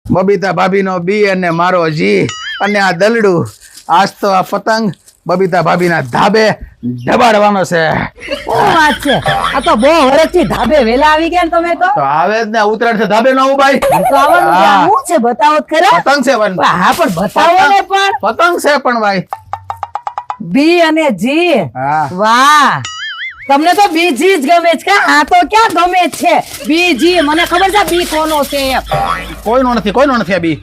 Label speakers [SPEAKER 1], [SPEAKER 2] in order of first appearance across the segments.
[SPEAKER 1] બબીતા ભાભીનો બી અને મારો જી અને આ દલડું. આજ તો આ પતંગ બબીતા ભાભીના ધાબે દબાડવાનો છે.
[SPEAKER 2] શું વાત છે? આ તો બહુ હરખથી ધાબે વેલા આવી ગયા ને તમે તો.
[SPEAKER 1] તો આવે જ ને, ઉત્તરાયણ છે ધાબે ન ઉભાઈ.
[SPEAKER 2] તો આવવાનું છે. આ શું છે બતાવો તો ખરા.
[SPEAKER 1] પતંગ છે પણ.
[SPEAKER 2] હા પણ બતાવો ને પણ.
[SPEAKER 1] પતંગ છે પણ ભાઈ.
[SPEAKER 2] બી અને જી.
[SPEAKER 1] હા
[SPEAKER 2] વાહ, તમને તો બીજી જ ગમે છે કા? આ તો ક્યાં ગમે છે બીજી? મને ખબર છે બી કોનો છે એમ.
[SPEAKER 1] કોઈનો નથી આ બી.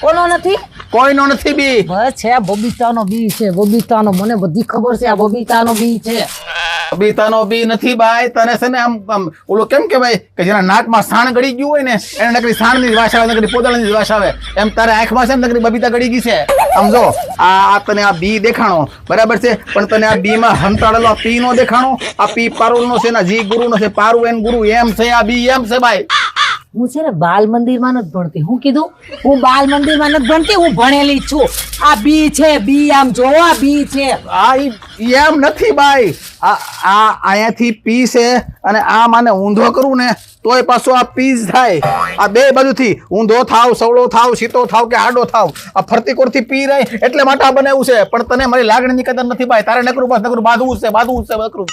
[SPEAKER 2] કોનો નથી?
[SPEAKER 1] કોઈનો નથી બી.
[SPEAKER 2] બસ છે બબીતાનો બી છે. બબીતાનો મને બધી ખબર છે. આ બબીતાનો બી છે.
[SPEAKER 1] બબીતાનો બી નથી ભાઈ. તને છે ને આમ ઓલો કેમ કહેવાય કે જેના નાકમાં સાણ ગળી ગયું હોય ને એને નકરી સાણની જ વાસ આવે, નકરી પોદળાની જ વાસ આવે. એમ તારે આંખમાં છે ને નકરી બબીતા ગળી ગઈ છે. આમ જો આ તને આ બી દેખાણો બરાબર છે, પણ તને આ બી માં હંતાડેલો પી નો દેખાણો. આ પી પારુલ નો છે ને જી ગુરુ નો છે. પારુ એન ગુરુ એમ છે. આ બી એમ છે ભાઈ.
[SPEAKER 2] હું છે ને બાલ મંદિરમાં નથી ભણતી. હું કીધું? હું બાલ મંદિરમાં નથી ભણતી. હું ભણેલી છું. આ બી છે. બી આમ જોવો, આ બી છે.
[SPEAKER 1] આ ઈ એમ નથી ભાઈ. આ અહીંયાથી પી છે અને આ માને ઊંધો કરું ને તોય પાછો આ પીઝ થાય. આ બે બાજુથી ઊંધો થાવ, સવળો થાવ, સીતો થાવ કે આડો થાવ, આ ફરતી કોરથી પી રહી એટલે માટે આ બનાવ્યું છે. પણ તને મારી લાગણીની કદર નથી ભાઈ. તારે નકરું બસ નકરું બાંધવું છે નકરું.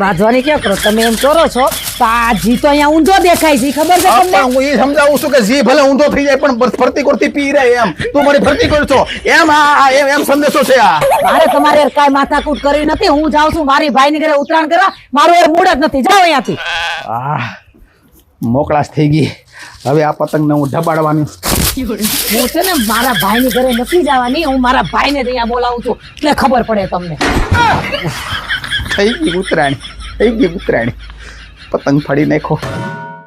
[SPEAKER 2] બાંધવાની ક્યાં કરો તમે? એમ કરો છો તો આ જી તો અહીંયા ઊંધો દેખાય છે. ખબર છે તમને?
[SPEAKER 1] પણ હું એ સમજાવું છું કે જી ભલે ઊંધો થઈ જાય પણ ફરતી કોરથી પી રહે એમ. તું મારી ફરતી કોર છો એમ. આ એમ સંદેશો છે આ.
[SPEAKER 2] મારે તમારે કાંઈ માથાકૂટ કરવી નથી. હું જાઉં છું મારી ભાઈની ઘરે ઉત્તરાયણ કરવા. મારું એ મૂડ જ નથી. જાઓ અહીંયાથી.
[SPEAKER 1] મોકળાશ થઈ ગઈ. હવે આ પતંગને હું ઢબાડવાની.
[SPEAKER 2] હું છે ને મારા ભાઈની ઘરે નથી જવાની. હું મારા ભાઈને અહીંયા બોલાવું છું એટલે ખબર પડે તમને.
[SPEAKER 1] થઈ ગઈ ઉત્તરાયણ. પતંગ ફાડી નાખો.